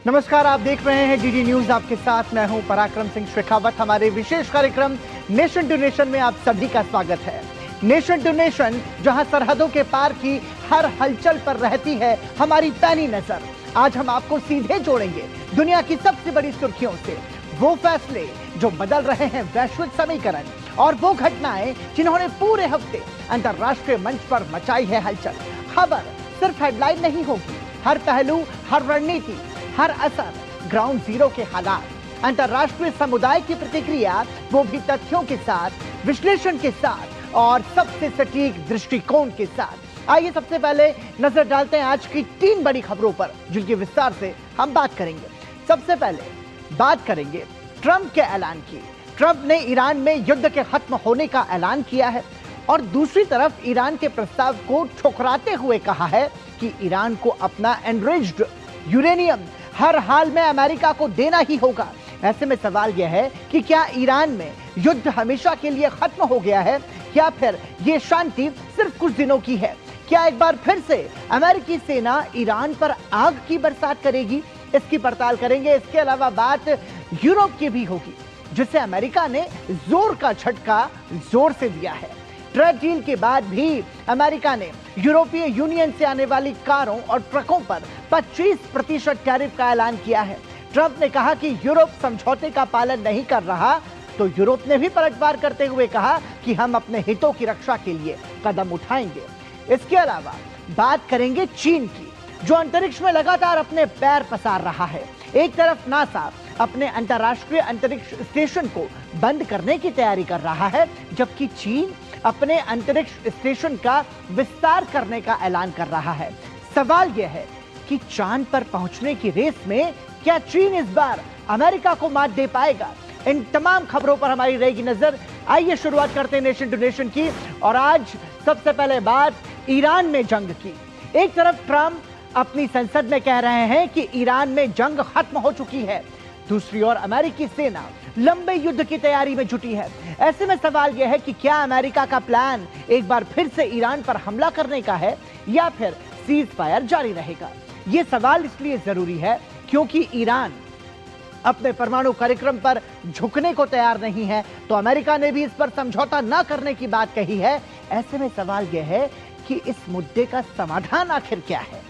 नमस्कार, आप देख रहे हैं डीडी न्यूज। आपके साथ मैं हूं पराक्रम सिंह शेखावत। हमारे विशेष कार्यक्रम नेशन टू नेशन में आप सभी का स्वागत है। नेशन टू नेशन, जहां सरहदों के पार की हर हलचल पर रहती है हमारी पैनी नजर। आज हम आपको सीधे जोड़ेंगे दुनिया की सबसे बड़ी सुर्खियों से। वो फैसले जो बदल रहे हैं वैश्विक समीकरण, और वो घटनाएं जिन्होंने पूरे हफ्ते अंतरराष्ट्रीय मंच पर मचाई है हलचल। खबर सिर्फ हेडलाइन नहीं होगी, हर पहलू, हर रणनीति, हर असर, ग्राउंड जीरो के हालात, अंतरराष्ट्रीय समुदाय की प्रतिक्रिया, वो भी तथ्यों के साथ, विश्लेषण के साथ और सबसे सटीक दृष्टिकोण के साथ। आइए सबसे पहले नजर डालते हैं आज की 3 बड़ी खबरों पर, जिनकी विस्तार से हम बात करेंगे। सबसे पहले बात करेंगे ट्रंप के ऐलान की। ट्रंप ने ईरान में युद्ध के खत्म होने का ऐलान किया है और दूसरी तरफ ईरान के प्रस्ताव को ठुकराते हुए कहा है कि ईरान को अपना एनरिच्ड यूरेनियम हर हाल में अमेरिका को देना ही होगा। ऐसे में सवाल यह है कि क्या ईरान में युद्ध हमेशा के लिए खत्म हो गया है या फिर यह शांति सिर्फ कुछ दिनों की है? क्या एक बार फिर से अमेरिकी सेना ईरान पर आग की बरसात करेगी? इसकी पड़ताल करेंगे। इसके अलावा बात यूरोप की भी होगी, जिसे अमेरिका ने जोर का झटका जोर से दिया है। ट्रेड डील के बाद भी अमेरिका ने यूरोपीय यूनियन से आने वाली कारों और ट्रकों पर 25% टैरिफ का ऐलान किया है। ट्रंप ने कहा कि यूरोप समझौते का पालन नहीं कर रहा, तो यूरोप ने भी पलटवार करते हुए कहा कि हम अपने हितों की रक्षा के लिए कदम उठाएंगे। इसके अलावा बात करेंगे चीन की, जो अंतरिक्ष में लगातार अपने पैर पसार रहा है। एक तरफ नासा अपने अंतरराष्ट्रीय अंतरिक्ष स्टेशन को बंद करने की तैयारी कर रहा है, जबकि चीन अपने अंतरिक्ष स्टेशन का विस्तार करने का ऐलान कर रहा है। सवाल यह है कि चांद पर पहुंचने की रेस में क्या चीन इस बार अमेरिका को मात दे पाएगा? इन तमाम खबरों पर हमारी रहेगी नजर। आइए शुरुआत करते हैं नेशन टू नेशन की, और आज सबसे पहले बात ईरान में जंग की। एक तरफ ट्रंप अपनी संसद में कह रहे हैं कि ईरान में जंग खत्म हो चुकी है, दूसरी ओर अमेरिकी सेना लंबे युद्ध की तैयारी में जुटी है। ऐसे में सवाल यह है कि क्या अमेरिका का प्लान एक बार फिर से ईरान पर हमला करने का है या फिर सीज फायर जारी रहेगा? यह सवाल इसलिए जरूरी है क्योंकि ईरान अपने परमाणु कार्यक्रम पर झुकने को तैयार नहीं है, तो अमेरिका ने भी इस पर समझौता न करने की बात कही है। ऐसे में सवाल यह है कि इस मुद्दे का समाधान आखिर क्या है?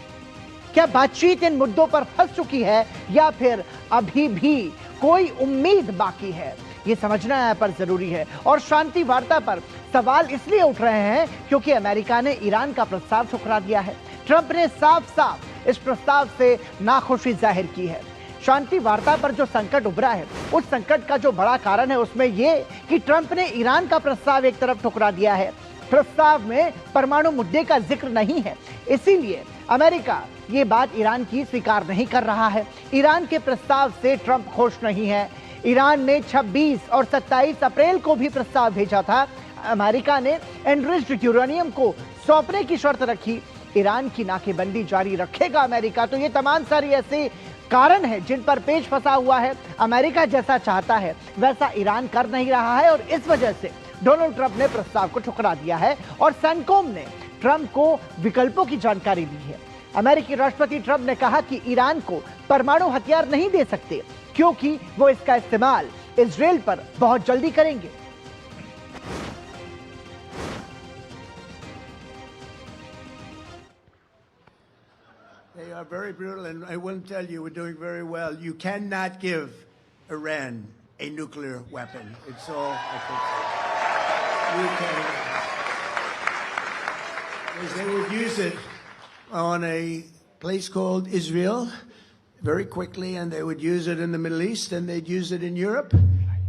क्या बातचीत इन मुद्दों पर फंस चुकी है या फिर अभी भी कोई उम्मीद बाकी है? ये समझना यहाँ पर जरूरी है। और शांति वार्ता पर सवाल इसलिए उठ रहे हैं क्योंकि अमेरिका ने ईरान का प्रस्ताव ठुकरा दिया है। ट्रंप ने साफ साफ इस प्रस्ताव से नाखुशी जाहिर की है। शांति वार्ता पर जो संकट उभरा है, उस संकट का जो बड़ा कारण है उसमें यह कि ट्रंप ने ईरान का प्रस्ताव एक तरफ ठुकरा दिया है। प्रस्ताव में परमाणु मुद्दे का जिक्र नहीं है, इसीलिए अमेरिका ये बात ईरान की स्वीकार नहीं कर रहा है। ईरान के प्रस्ताव से ट्रंप खुश नहीं है। ईरान ने 26 और 27 अप्रैल को भी प्रस्ताव भेजा था। अमेरिका ने एनरिच्ड यूरेनियम को सौंपने की शर्त रखी। ईरान की नाकेबंदी जारी रखेगा अमेरिका। तो ये तमाम सारी ऐसे कारण है जिन पर पेच फंसा हुआ है। अमेरिका जैसा चाहता है वैसा ईरान कर नहीं रहा है, और इस वजह से डोनाल्ड ट्रंप ने प्रस्ताव को ठुकरा दिया है और सेंटकॉम ने ट्रंप को विकल्पों की जानकारी दी है। अमेरिकी राष्ट्रपति ट्रंप ने कहा कि ईरान को परमाणु हथियार नहीं दे सकते क्योंकि वो इसका इस्तेमाल इजराइल पर बहुत जल्दी करेंगे। They are very brutal, and I will tell you, we're doing very well. You cannot give Iran a nuclear weapon. It's all, I think, you can. Because they would use it on a place called Israel very quickly, and they would use it in the Middle East, and they'd use it in Europe,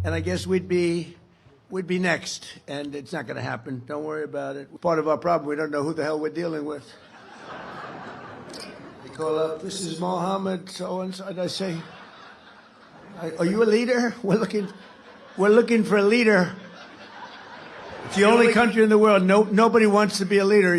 and I guess we'd be next, and it's not going to happen. Don't worry about it. Part of our problem, we don't know who the hell we're dealing with. They call up, this is Mohammed, so and so, and I say, are you a leader? We're looking for a leader. It's the only country in the world. Nobody wants to be a leader.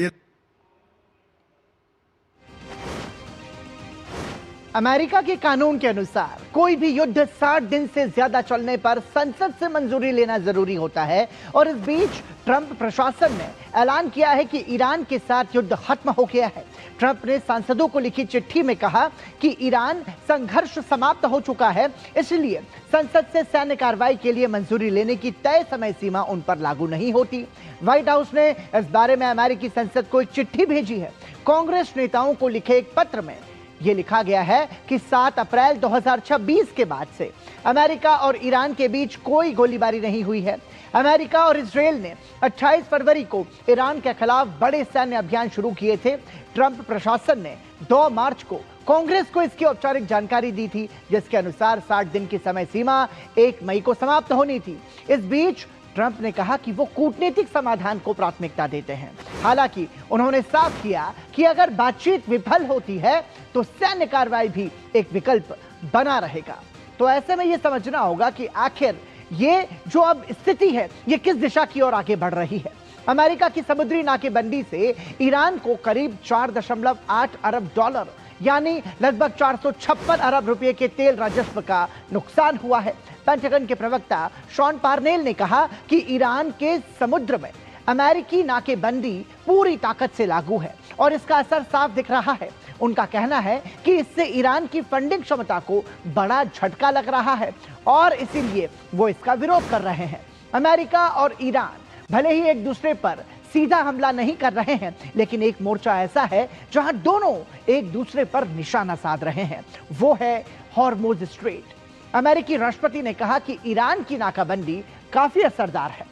America के कानून के अनुसार कोई भी युद्ध 60 दिन से ज्यादा चलने पर संसद से मंजूरी लेना जरूरी होता है और इस बीच ट्रंप प्रशासन ने ऐलान किया है कि ईरान के साथ युद्ध खत्म हो गया है। ट्रंप ने सांसदों को लिखी चिट्ठी में कहा कि ईरान संघर्ष समाप्त हो चुका है, इसलिए संसद से सैन्य कार्रवाई के लिए मंजूरी लेने की तय समय सीमा उन पर लागू नहीं होती। व्हाइट हाउस ने इस बारे में अमेरिकी संसद को एक चिट्ठी भेजी है। कांग्रेस नेताओं को लिखे एक पत्र में यह लिखा गया है कि 7 अप्रैल 2026 के बाद से अमेरिका और ईरान के बीच कोई गोलीबारी नहीं हुई है। अमेरिका और इजरायल ने 28 फरवरी को ईरान के खिलाफ बड़े सैन्य अभियान शुरू किए थे। ट्रंप प्रशासन ने 2 मार्च को कांग्रेस को इसकी औपचारिक जानकारी दी थी, जिसके अनुसार 60 दिन की समय सीमा 1 मई को समाप्त होनी थी। इस बीच ट्रंप ने कहा कि वो कूटनीतिक समाधान को प्राथमिकता देते हैं। हालांकि उन्होंने साफ किया कि अगर बातचीत विफल होती है तो सैन्य कार्रवाई भी एक विकल्प बना रहेगा। तो ऐसे में यह समझना होगा कि आखिर ये जो अब स्थिति है ये किस दिशा की ओर आगे बढ़ रही है। अमेरिका की समुद्री नाकेबंदी से ईरान को करीब 4.8 अरब डॉलर यानी लगभग 456 अरब रुपए के तेल राजस्व का नुकसान हुआ है। पेंटागन के प्रवक्ता शॉन पार्नेल ने कहा कि ईरान के समुद्र में अमेरिकी नाकेबंदी पूरी ताकत से लागू है और इसका असर साफ दिख रहा है। उनका कहना है कि इससे ईरान की फंडिंग क्षमता को बड़ा झटका लग रहा है और इसीलिए वो इसका विरोध कर रहे हैं। अमेरिका और ईरान भले ही एक दूसरे पर सीधा हमला नहीं कर रहे हैं, लेकिन एक मोर्चा ऐसा है जहां दोनों एक दूसरे पर निशाना साध रहे हैं, वो है हॉर्मुज स्ट्रेट। अमेरिकी राष्ट्रपति ने कहा कि ईरान की नाकाबंदी काफी असरदार है।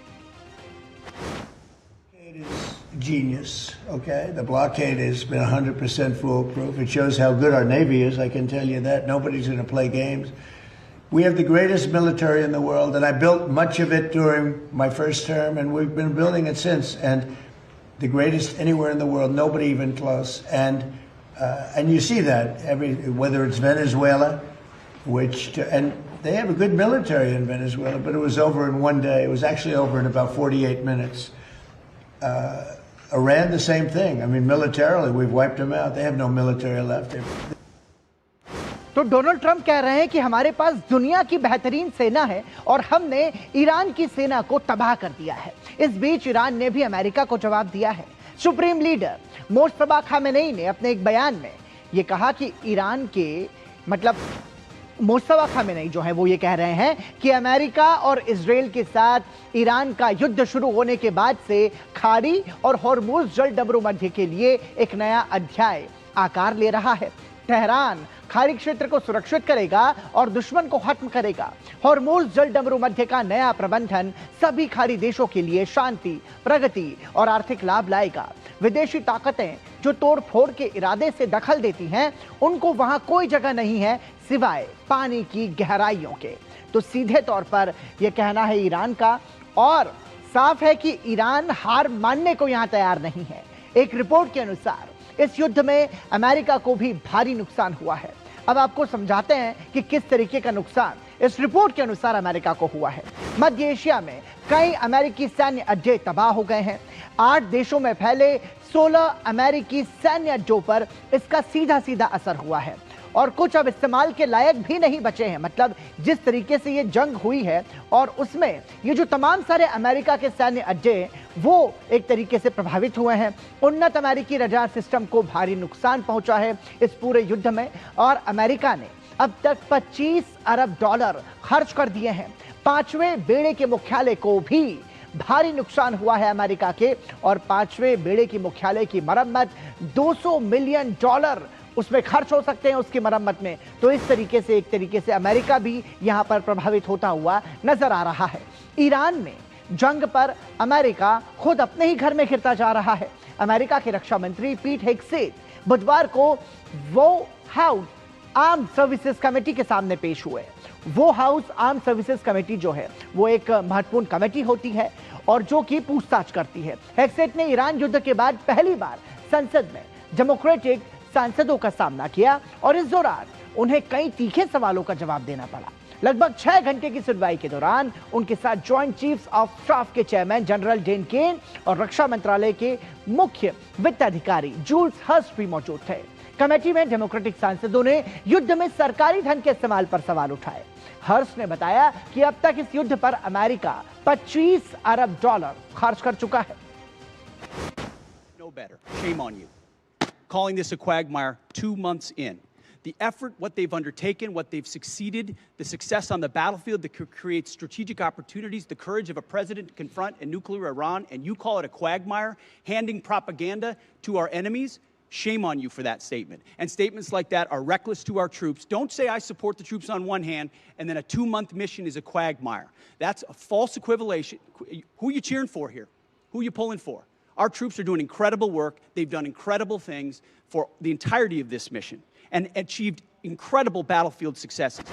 Genius, okay? The blockade has been 100% foolproof. It shows how good our Navy is, I can tell you that. Nobody's going to play games. We have the greatest military in the world, and I built much of it during my first term, and we've been building it since. And the greatest anywhere in the world, nobody even close. And you see that whether it's Venezuela, and they have a good military in Venezuela, but it was over in one day. It was actually over in about 48 minutes. Iran, the same thing. I mean, militarily, we've wiped them out. They have no military left. तो Donald Trump कह रहे हैं कि हमारे पास दुनिया की बेहतरीन सेना है और हमने ईरान की सेना को तबाह कर दिया है। इस बीच ईरान ने भी अमेरिका को जवाब दिया है। सुप्रीम लीडर मुस्तफा खामेनेई ने अपने एक बयान में यह कहा कि ईरान के मुस्तफा खामेनेई जो है वो ये कह रहे हैं कि अमेरिका और इजरायल के साथ ईरान का युद्ध शुरू होने के बाद से खाड़ी और हॉर्मुज जल डमरू मध्य के लिए एक नया अध्याय आकार ले रहा है। तेहरान खाड़ी क्षेत्र को सुरक्षित करेगा और दुश्मन को खत्म करेगा। हॉर्मुज जल डमरू मध्य का नया प्रबंधन सभी खाड़ी देशों के लिए शांति, प्रगति और आर्थिक लाभ लाएगा। विदेशी ताकतें जो तोड़फोड़ के इरादे से दखल देती हैं, उनको वहां कोई जगह नहीं है सिवाय पानी की गहराइयों के। तो सीधे तौर पर यह कहना है ईरान का और साफ है कि ईरान हार मानने को यहां तैयार नहीं है। एक रिपोर्ट के अनुसार इस युद्ध में अमेरिका को भी भारी नुकसान हुआ है। अब आपको समझाते हैं कि किस तरीके का नुकसान इस रिपोर्ट के अनुसार अमेरिका को हुआ है। मध्य एशिया में कई अमेरिकी सैन्य अड्डे तबाह हो गए हैं। 8 देशों में फैले 16 अमेरिकी सैन्य अड्डों पर इसका सीधा सीधा असर हुआ है और कुछ अब इस्तेमाल के लायक भी नहीं बचे हैं। मतलब जिस तरीके से ये जंग हुई है और उसमें ये जो तमाम सारे अमेरिका के सैन्य अड्डे वो एक तरीके से प्रभावित हुए हैं। उन्नत अमेरिकी रडार सिस्टम को भारी नुकसान पहुंचा है इस पूरे युद्ध में और अमेरिका ने अब तक 25 अरब डॉलर खर्च कर दिए हैं। 5वें बेड़े के मुख्यालय को भी भारी नुकसान हुआ है अमेरिका के और 5वें बेड़े की मुख्यालय की मरम्मत 200 मिलियन डॉलर उसमें खर्च हो सकते हैं उसकी मरम्मत में। तो इस तरीके से एक तरीके से अमेरिका भी यहां पर प्रभावित होता हुआ नजर आ रहा है। ईरान में जंग पर अमेरिका खुद अपने ही घर में घिरता जा रहा है। अमेरिका के रक्षा मंत्री पीट हेग्सेथ बुधवार को वो हाउस आर्म सर्विसेज कमेटी के सामने पेश हुए। वो हाउस आर्म सर्विसेज कमेटी जो है वो एक महत्वपूर्ण कमेटी होती है और जो कि पूछताछ करती है। हेग्सेथ ने ईरान युद्ध के बाद पहली बार संसद में डेमोक्रेटिक सांसदों का सामना किया और इस दौरान उन्हें कई तीखे सवालों का जवाब देना पड़ा। लगभग 6 घंटे की सुनवाई के दौरान उनके साथ जॉइंट चीफ्स ऑफ स्टाफ के चेयरमैन जनरल डेन केन और रक्षा मंत्रालय के मुख्य वित्त अधिकारी जूल्स हर्स्ट भी मौजूद थे। कमेटी में डेमोक्रेटिक सांसदों ने युद्ध में सरकारी धन के इस्तेमाल पर सवाल उठाए। हर्ष ने बताया कि अब तक इस युद्ध पर अमेरिका $25 अरब खर्च कर चुका है। No better. Shame on you. Calling this a quagmire 2 months in. The effort, what they've undertaken, what they've succeeded, the success on the battlefield that could create strategic opportunities, the courage of a president to confront a nuclear Iran, and you call it a quagmire, handing propaganda to our enemies? Shame on you for that statement. And statements like that are reckless to our troops. Don't say I support the troops on one hand, and then a 2-month mission is a quagmire. That's a false equivalation. Who are you cheering for here? Who are you pulling for? Our troops are doing incredible work. They've done incredible things for the entirety of this mission and achieved incredible battlefield successes.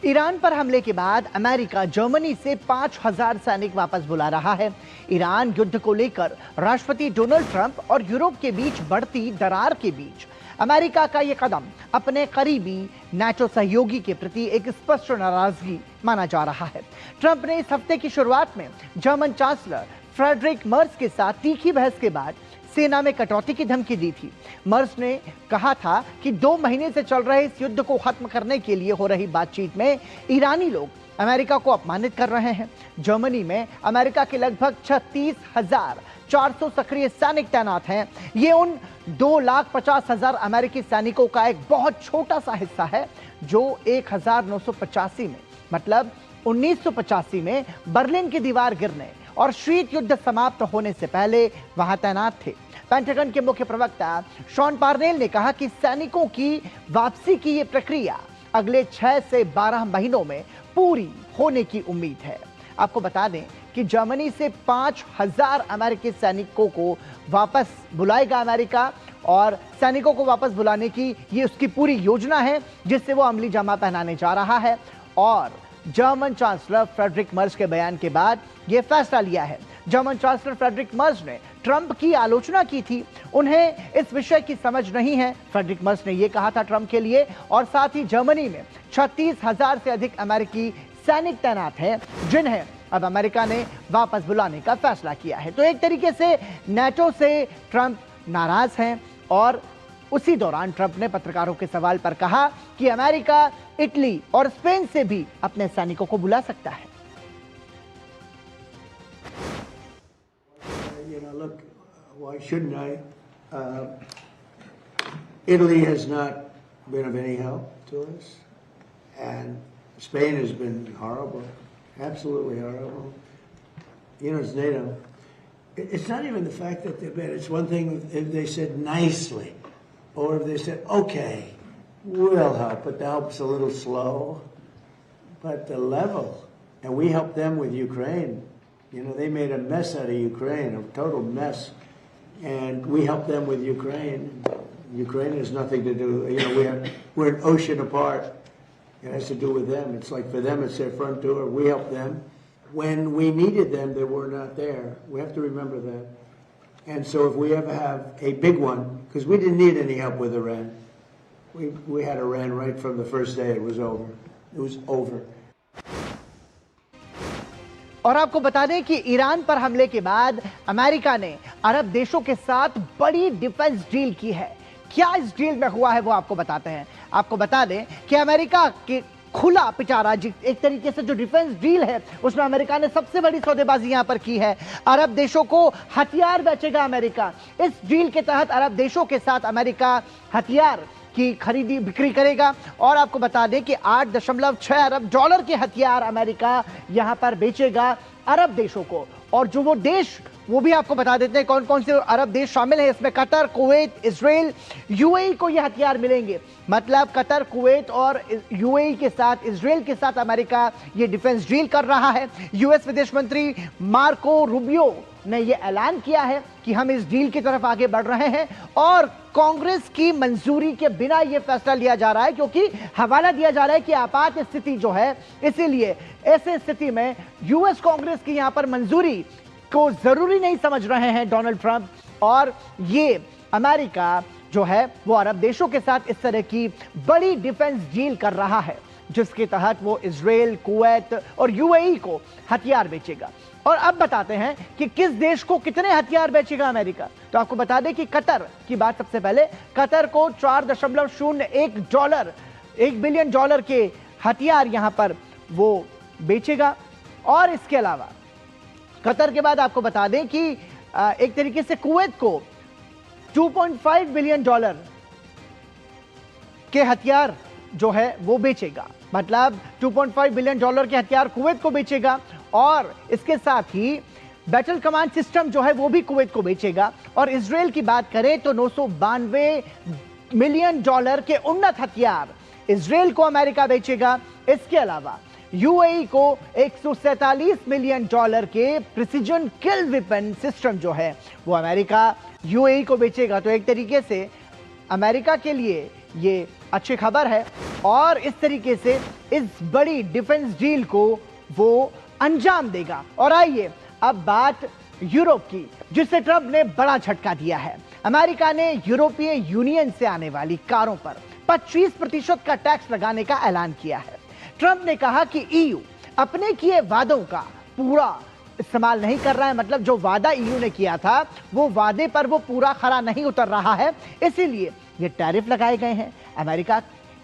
Iran पर हमले के बाद America Germany से 5000 सैनिक वापस बुला रहा है। ईरान युद्ध को लेकर राष्ट्रपति डोनाल्ड ट्रंप और यूरोप के बीच बढ़ती दरार के बीच अमेरिका का यह कदम अपने करीबी नाटो सहयोगी के प्रति एक स्पष्ट नाराजगी माना जा रहा है। ट्रंप ने इस हफ्ते की शुरुआत में जर्मन चांसलर फ्रेडरिक मर्ज के साथ तीखी बहस के बाद सेना में कटौती की धमकी दी थी। मर्ज ने कहा था कि 2 महीने से चल रहे इस युद्ध को खत्म करने के लिए हो रही बातचीत में ईरानी लोग अमेरिका को अपमानित कर रहे हैं। जर्मनी में अमेरिका के लगभग 36,400 सक्रिय सैनिक तैनात हैं। ये उन 2,50,000 अमेरिकी सैनिकों का एक बहुत छोटा सा हिस्सा है जो 1985 में मतलब 1985 में बर्लिन की दीवार गिरने और शीत युद्ध समाप्त होने से पहले वहां तैनात थे। पेंटागन के मुख्य प्रवक्ता शॉन पार्नेल ने कहा कि सैनिकों की वापसी की यह प्रक्रिया अगले 6 से 12 महीनों में पूरी होने की उम्मीद है। आपको बता दें कि जर्मनी से 5000 अमेरिकी सैनिकों को वापस बुलाएगा अमेरिका और सैनिकों को वापस बुलाने की ये उसकी पूरी योजना है जिससे वो अमली जामा पहनाने जा रहा है। और जर्मन चांसलर फ्रेडरिक मर्ज के बयान के बाद यह फैसला लिया है। जर्मन चांसलर फ्रेडरिक मर्ज ने ट्रंप की आलोचना की थी, उन्हें इस विषय की समझ नहीं है। फ्रेडरिक मर्ज ने यह कहा था ट्रंप के लिए और साथ ही जर्मनी में 36,000 से अधिक अमेरिकी सैनिक तैनात हैं जिन्हें अब अमेरिका ने वापस बुलाने का फैसला किया है। तो एक तरीके से नाटो से ट्रंप नाराज हैं और उसी दौरान ट्रंप ने पत्रकारों के सवाल पर कहा कि अमेरिका इटली और स्पेन से भी अपने सैनिकों को बुला सकता है। Look, why shouldn't I? Italy has not been of any help to us, and Spain has been horrible, absolutely horrible. You know, it's NATO. It's not even the fact that they're bad. It's one thing if they said nicely, or if they said, okay, we'll help, but the help's a little slow. But the level, and we helped them with Ukraine. You know, they made a mess out of Ukraine, a total mess. And we helped them with Ukraine. Ukraine has nothing to do, you know, we're an ocean apart. It has to do with them. It's like for them, it's their front door. We helped them. When we needed them, they were not there. We have to remember that. And so if we ever have a big one, because we didn't need any help with Iran. We had Iran right from the first day. It was over. It was over. और आपको बता दें कि Iran पर हमले के बाद America ने अरब देशों के साथ बड़ी डिफेंस डील की है। क्या इस डील में हुआ है वो आपको बताते हैं। आपको बता दें कि अमेरिका के खुला पिटारा एक तरीके से जो डिफेंस डील है उसमें अमेरिका ने सबसे बड़ी सौदेबाजी यहां पर की है। अरब देशों को हथियार बेचेगा अमेरिका। इस डील के तहत अरब देशों के साथ अमेरिका हथियार की खरीदी बिक्री करेगा और आपको बता दें कि $8.6 अरब के हथियार अमेरिका यहां पर बेचेगा अरब देशों को। और जो वो देश वो भी आपको बता देते हैं कौन कौन से अरब देश शामिल हैं इसमें। कतर, कुवैत, इजराइल, यूएई को ये हथियार मिलेंगे। मतलब कतर, कुवैत और यूएई के साथ, इजराइल के साथ अमेरिका ये डिफेंस डील कर रहा है। यूएस विदेश मंत्री मार्को रूबियो ने ये ऐलान किया है कि हम इस डील की तरफ आगे बढ़ रहे हैं और कांग्रेस की मंजूरी के बिना यह फैसला लिया जा रहा है क्योंकि हवाला दिया जा रहा है कि आपात स्थिति जो है, इसीलिए ऐसे स्थिति में यूएस कांग्रेस की यहां पर मंजूरी को जरूरी नहीं समझ रहे हैं डोनाल्ड ट्रंप और ये अमेरिका जो है वो अरब देशों के साथ इस तरह की बड़ी डिफेंस डील कर रहा है। जिसके तहत वो इजराइल, कुवैत और यूएई को हथियार बेचेगा। और अब बताते हैं कि किस देश को कितने हथियार बेचेगा अमेरिका। तो आपको बता दें कि कतर की बात सबसे पहले, कतर को 4.01 बिलियन डॉलर के हथियार यहां पर वो बेचेगा। और इसके अलावा कतर के बाद आपको बता दें कि एक तरीके से कुवैत को 2.5 बिलियन डॉलर के हथियार जो है वो बेचेगा। मतलब 2.5 बिलियन डॉलर के हथियार कुवैत को बेचेगा और इसके साथ ही बैटल कमांड सिस्टम जो है वो भी कुवैत को बेचेगा। और इजराइल की बात करें तो 992 मिलियन डॉलर के उन्नत हथियार इजराइल को अमेरिका बेचेगा। इसके अलावा यूएई को 147 मिलियन डॉलर के प्रिसीजन किल वेपन सिस्टम जो है वो अमेरिका यूएई को बेचेगा। तो एक तरीके से अमेरिका के लिए ये अच्छी खबर है और इस तरीके से इस बड़ी डिफेंस डील को वो अंजाम देगा। और आइए अब बात यूरोप की, जिसे ट्रंप ने बड़ा झटका दिया है। अमेरिका ने यूरोपीय यूनियन से आने वाली कारों पर 25% का टैक्स लगाने का ऐलान किया है। ट्रंप ने कहा कि ईयू अपने किए वादों का पूरा इस्तेमाल नहीं कर रहा है, मतलब जो वादा ईयू ने किया था वो वादे पर वो पूरा खरा नहीं उतर रहा है, इसीलिए ये टैरिफ लगाए गए हैं। अमेरिका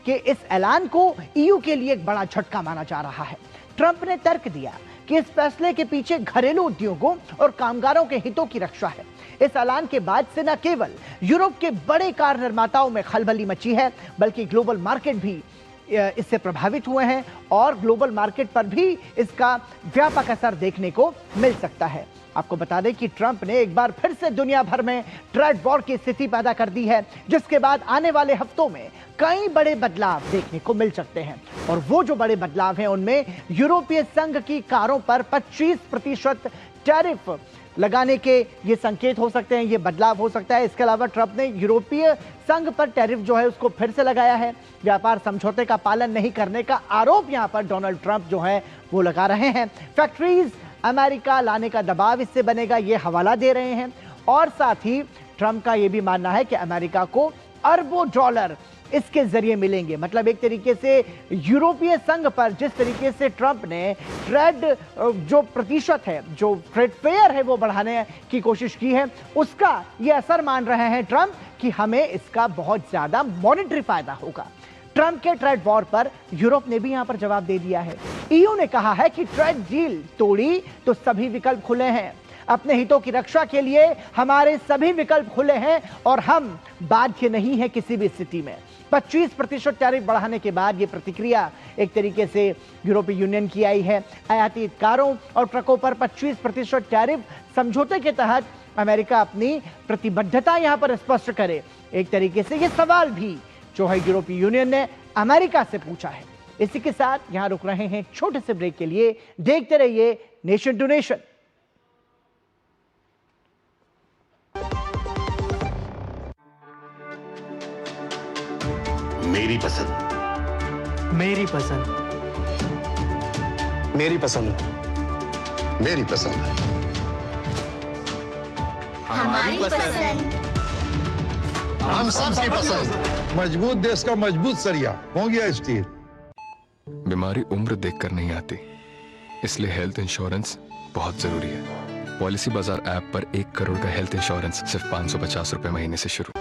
के इस ऐलान को ईयू के लिए एक बड़ा झटका माना जा रहा है। ट्रंप ने तर्क दिया कि इस फैसले के पीछे घरेलू उद्योगों और कामगारों के हितों की रक्षा है। इस ऐलान के बाद से न केवल यूरोप के बड़े कार निर्माताओं में खलबली मची है, बल्कि ग्लोबल मार्केट भी इससे प्रभावित हुए हैं और ग्लोबल मार्केट पर भी इसका व्यापक असर देखने को मिल सकता है। आपको बता दें कि ट्रंप ने एक बार फिर से दुनिया भर में ट्रेड वॉर की स्थिति पैदा कर दी है, जिसके बाद आने वाले हफ्तों में कई बड़े बदलाव देखने को मिल सकते हैं। और वो जो बड़े बदलाव हैं उनमें यूरोपीय संघ की कारों पर 25% टैरिफ लगाने के ये संकेत हो सकते हैं, ये बदलाव हो सकता है। इसके अलावा ट्रंप ने यूरोपीय संघ पर टैरिफ जो है उसको फिर से लगाया है। व्यापार समझौते का पालन नहीं करने का आरोप यहां पर डोनाल्ड ट्रंप जो है वो लगा रहे हैं। फैक्ट्रीज अमेरिका लाने का दबाव इससे बनेगा, ये हवाला दे रहे हैं। और साथ ही ट्रंप का ये भी मानना है कि अमेरिका को अरबों डॉलर इसके जरिए मिलेंगे। मतलब एक तरीके से यूरोपीय संघ पर जिस तरीके से ट्रंप ने ट्रेड जो प्रतिशत है, जो ट्रेड फेयर है वो बढ़ाने की कोशिश की है, उसका ये असर मान रहे हैं ट्रंप कि हमें इसका बहुत ज्यादा मॉनेटरी फायदा होगा। ट्रंप के ट्रेड वॉर पर यूरोप ने भी यहां पर जवाब दे दिया है। ईयू ने कहा है कि ट्रेड डील तोड़ी तो सभी विकल्प खुले हैं, अपने हितों की रक्षा के लिए हमारे सभी विकल्प खुले हैं और हम बाध्य नहीं है किसी भी स्थिति में। 25% टैरिफ बढ़ाने के बाद ये प्रतिक्रिया एक तरीके से यूरोपीय यूनियन की आई है। आयाती कारों और ट्रकों पर 25% टैरिफ समझौते के तहत अमेरिका अपनी प्रतिबद्धता यहां पर स्पष्ट करे। एक तरीके से ये सवाल भी जो है यूरोपीय यूनियन ने अमेरिका से पूछा है। इसी के साथ यहां रुक रहे हैं छोटे से ब्रेक के लिए। देखते रहिए नेशन टू नेशन। मेरी पसंद, मेरी पसंद, मेरी पसंद, मेरी पसंद, हमारी पसंद, हम सबकी पसंद। मजबूत देश का मजबूत सरिया हो गया स्टील। बीमारी उम्र देखकर नहीं आती, इसलिए हेल्थ इंश्योरेंस बहुत जरूरी है। पॉलिसी बाजार ऐप पर 1 करोड़ का हेल्थ इंश्योरेंस सिर्फ 550 रुपए महीने से शुरू।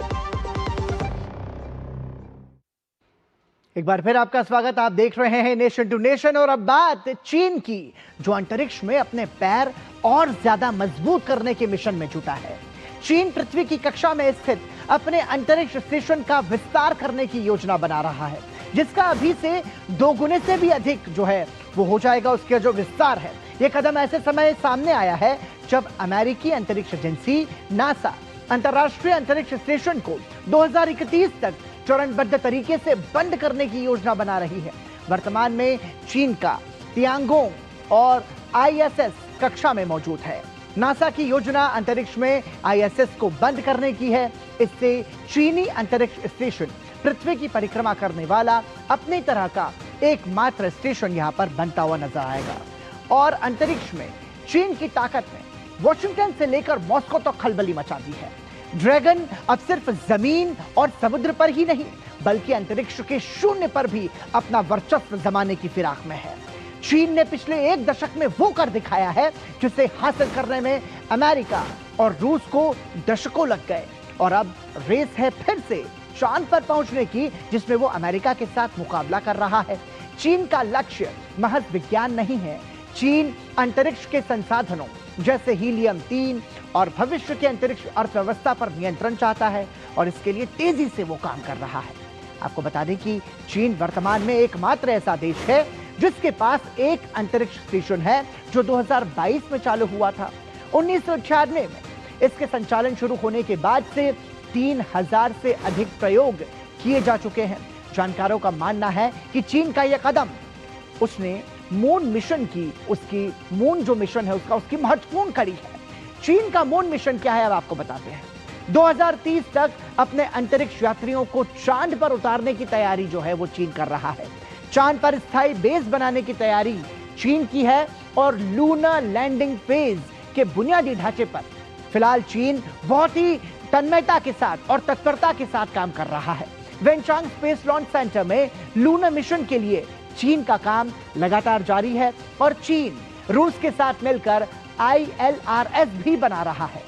एक बार फिर आपका स्वागत। आप देख रहे हैं नेशन टू नेशन और अब बात चीन की, जो अंतरिक्ष में अपने पैर और ज्यादा मजबूत करने के मिशन में जुटा है। चीन पृथ्वी की कक्षा में स्थित अपने अंतरिक्ष स्टेशन का विस्तार करने की योजना बना रहा है, जिसका अभी से 2 गुने से भी अधिक जो है वो हो जाएगा उसका जो विस्तार है। यह कदम ऐसे समय सामने आया है जब अमेरिकी अंतरिक्ष एजेंसी नासा अंतर्राष्ट्रीय अंतरिक्ष स्टेशन को 2031 तक चरणबद्ध तरीके से बंद करने की योजना बना रही है। वर्तमान में चीन का तियांगोंग और आईएसएस कक्षा में मौजूद है। नासा की योजना अंतरिक्ष में आईएसएस को बंद करने की है। इससे चीनी अंतरिक्ष स्टेशन पृथ्वी की परिक्रमा करने वाला अपनी तरह का एकमात्र स्टेशन यहां पर बनता हुआ नजर आएगा। और अंतरिक्ष में चीन की ताकत ने वॉशिंगटन से लेकर मॉस्को तक खलबली मचा दी है। ड्रैगन अब सिर्फ जमीन और समुद्र पर ही नहीं बल्कि अंतरिक्ष के शून्य पर भी अपना वर्चस्व जमाने की फिराक में है। चीन ने पिछले 1 दशक में वो कर दिखाया है जिसे हासिल करने में अमेरिका और रूस को दशकों लग गए, और अब रेस है फिर से चांद पर पहुंचने की, जिसमें वो अमेरिका के साथ मुकाबला कर रहा है। चीन का लक्ष्य महज विज्ञान नहीं है। चीन अंतरिक्ष के संसाधनों जैसे हीलियम 3 और भविष्य के अंतरिक्ष अर्थव्यवस्था पर नियंत्रण चाहता है, और इसके लिए तेजी से वो काम कर रहा है। आपको बता दें कि चीन वर्तमान में एकमात्र ऐसा देश है जिसके पास एक अंतरिक्ष स्टेशन है जो 2022 में चालू हुआ था। 1996 में इसके संचालन शुरू होने के बाद से 3000 से अधिक प्रयोग किए जा चुके हैं। जानकारों का मानना है कि चीन का यह कदम उसने मून मिशन की, उसकी मून जो मिशन है उसकी महत्वपूर्ण कड़ी है। चीन का मून मिशन क्या है अब आपको बताते हैं। 2030 तक अपने अंतरिक्ष यात्रियों को चांद पर उतारने की तैयारी जो है वो चीन कर रहा है। चांद पर स्थायी बेस बनाने की तैयारी चीन की है, और लूनर लैंडिंग फेज के बुनियादी ढांचे पर फिलहाल चीन बहुत ही तन्मयता के साथ और तत्परता के साथ काम कर रहा है। वेनचांग स्पेस लॉन्च सेंटर में लूनर मिशन के लिए चीन का काम लगातार जारी है, और चीन रूस के साथ मिलकर ILRS भी बना रहा है।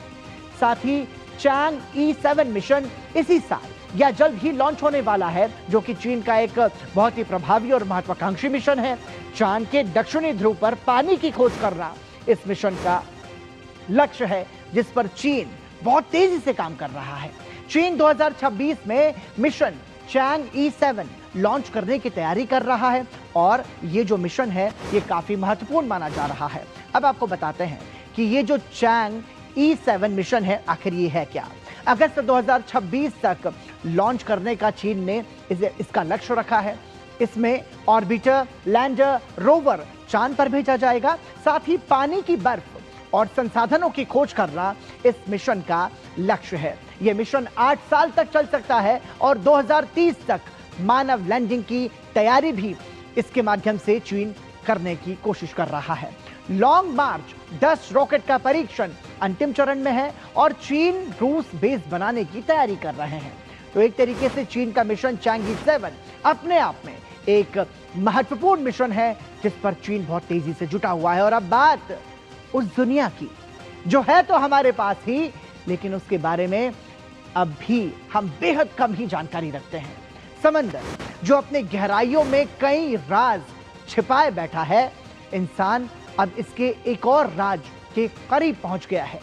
साथ ही चांग E7 मिशन इसी साल या जल्द ही लॉन्च होने वाला है, जो कि चीन का एक बहुत ही प्रभावी और महत्वाकांक्षी मिशन है। चांद के दक्षिणी ध्रुव पर पानी की खोज करना इस मिशन का लक्ष्य है, जिस पर चीन बहुत तेजी से काम कर रहा है। चीन 2026 में मिशन चांग E7 लॉन्च करने की तैयारी कर रहा है, और ये जो मिशन है ये काफी महत्वपूर्ण माना जा रहा है। अब आपको बताते हैं कि ये जो चांग E7 मिशन है आखिर ये है क्या। अगस्त 2026 तक लॉन्च करने का चीन ने इसका लक्ष्य रखा है। इसमें ऑर्बिटर, लैंडर, रोवर चांद पर भेजा जाएगा। साथ ही पानी की बर्फ और संसाधनों की खोज करना इस मिशन का लक्ष्य है। यह मिशन 8 साल तक चल सकता है, और 2030 तक मानव लैंडिंग की तैयारी भी इसके माध्यम से चीन करने की कोशिश कर रहा है। लॉन्ग मार्च 10 रॉकेट का परीक्षण अंतिम चरण में है, और चीन रूस बेस बनाने की तैयारी कर रहे हैं। तो एक तरीके से चीन का मिशन चांग E7 अपने आप में एक महत्वपूर्ण मिशन है, जिस पर चीन बहुत तेजी से जुटा हुआ है। और अब बात उस दुनिया की जो है तो हमारे पास ही, लेकिन उसके बारे में अब भी हम बेहद कम ही जानकारी रखते हैं। समंदर जो अपने गहराइयों में कई राज छिपाए बैठा है, इंसान अब इसके एक और राज के करीब पहुंच गया है,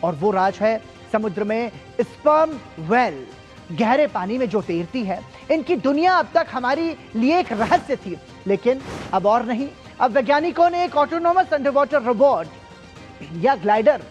और वो राज है समुद्र में स्पर्म व्हेल। गहरे पानी में जो तैरती है, इनकी दुनिया अब तक हमारे लिए एक रहस्य थी, लेकिन अब और नहीं। अब वैज्ञानिकों ने एक ऑटोनोमस अंडरवाटर रोबोट या ग्लाइडर,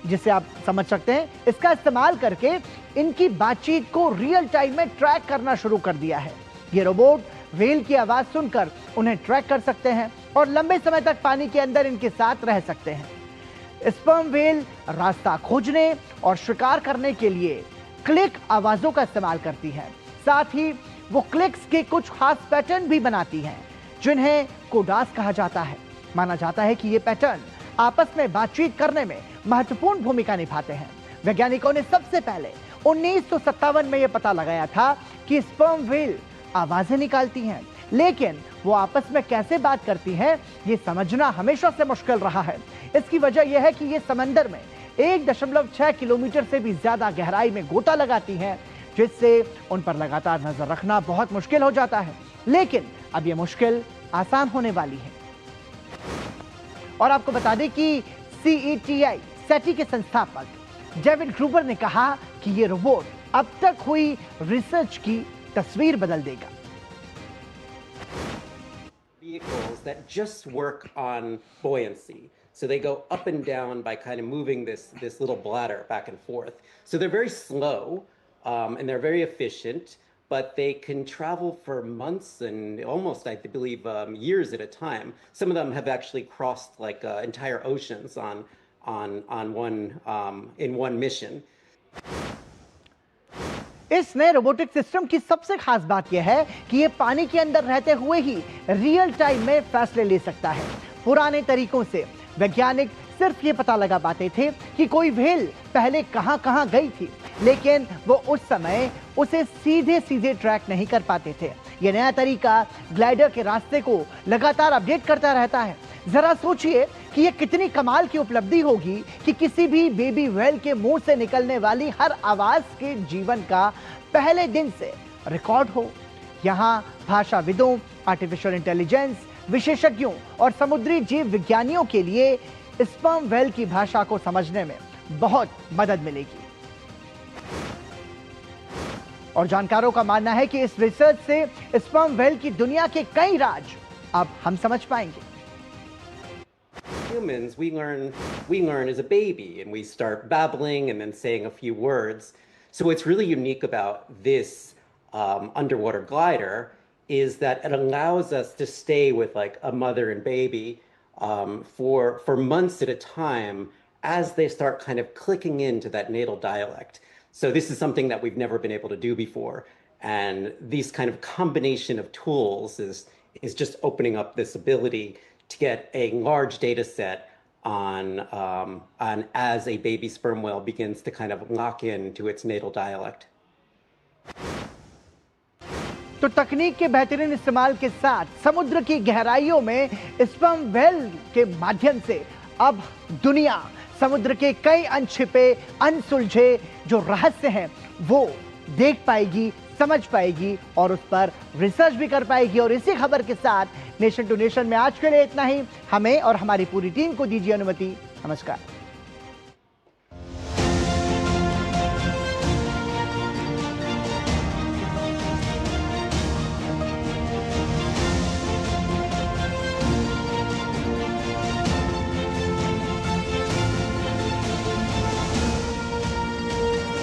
जिसे आप समझ सकते हैं, इसका इस्तेमाल करके इनकी बातचीत को रियल टाइम में ट्रैक करना शुरू कर दिया है। ये रोबोट व्हेल की आवाज सुनकर उन्हें ट्रैक कर सकते हैं, और लंबे समय तक पानी के अंदर इनके साथ रह सकते हैं। स्पर्म व्हेल रास्ता खोजने और शिकार करने के लिए क्लिक आवाजों का इस्तेमाल करती है। साथ ही वो क्लिक्स के कुछ खास पैटर्न भी बनाती हैं, जिन्हें कोडास कहा जाता है। माना जाता है कि ये पैटर्न आपस में बातचीत करने में महत्वपूर्ण भूमिका निभाते हैं। वैज्ञानिकों ने सबसे पहले 1957 में यह पता लगाया था कि स्पर्म व्हेल आवाजें निकालती हैं, लेकिन वो आपस में कैसे बात करती हैं ये समझना हमेशा से मुश्किल रहा है। इसकी वजह यह है कि ये समंदर में 1.6 किलोमीटर से भी ज्यादा गहराई में गोता लगाती हैं, जिससे उन पर लगातार नजर रखना बहुत मुश्किल हो जाता है। लेकिन अब यह मुश्किल आसान होने वाली है। और आपको बता दें कि CETI सेटी के संस्थापक डेविड ग्रूबर ने कहा कि यह रोबोट अब तक हुई रिसर्च की तस्वीर बदल देगा। Vehicles that just work on buoyancy. So they go up and down by kind of moving this little bladder back and forth. So they're very slow and they're very efficient, but they can travel for months and almost, I believe, years at a time. Some of them have actually crossed like entire oceans in one mission. इस नए robotic system की सबसे खास बात यह है कि यह पानी के अंदर रहते हुए ही रियल टाइम में फैसले ले सकता है। पुराने तरीकों से वैज्ञानिक सिर्फ ये पता लगा पाते थे कि कोई व्हेल पहले कहां कहां गई थी, लेकिन वो उस समय उसे सीधे सीधे ट्रैक नहीं कर पाते थे। ये नया तरीका ग्लाइडर के रास्ते को लगातार अपडेट करता रहता है। जरा सोचिए कि ये कितनी कमाल की उपलब्धि होगी कि किसी भी बेबी व्हेल के मुंह से निकलने वाली हर आवाज के जीवन का पहले दिन से रिकॉर्ड हो। यहाँ भाषाविदों, आर्टिफिशियल इंटेलिजेंस विशेषज्ञों और समुद्री जीव विज्ञानियों के लिए स्पर्म व्हेल की भाषा को समझने में बहुत मदद मिलेगी। और जानकारों का मानना है कि इस रिसर्च से स्पर्म व्हेल की दुनिया के कई राज अब हम समझ पाएंगे। Humans, we learn as a baby, and we start babbling and then saying a few words. So what's really unique about this underwater glider is that it allows us to stay with like a mother and baby for months at a time as they start kind of clicking into that natal dialect. So this is something that we've never been able to do before, and these kind of combination of tools is just opening up this ability to get a large data set on as a baby sperm whale begins to kind of lock into its natal dialect. तो तकनीक के बेहतरीन इस्तेमाल के साथ समुद्र की गहराइयों में स्पर्म व्हेल के माध्यम से अब दुनिया समुद्र के कई अनछिपे, अनसुलझे जो रहस्य हैं वो देख पाएगी, समझ पाएगी और उस पर रिसर्च भी कर पाएगी। और इसी खबर के साथ नेशन टू नेशन में आज के लिए इतना ही। हमें और हमारी पूरी टीम को दीजिए अनुमति। नमस्कार।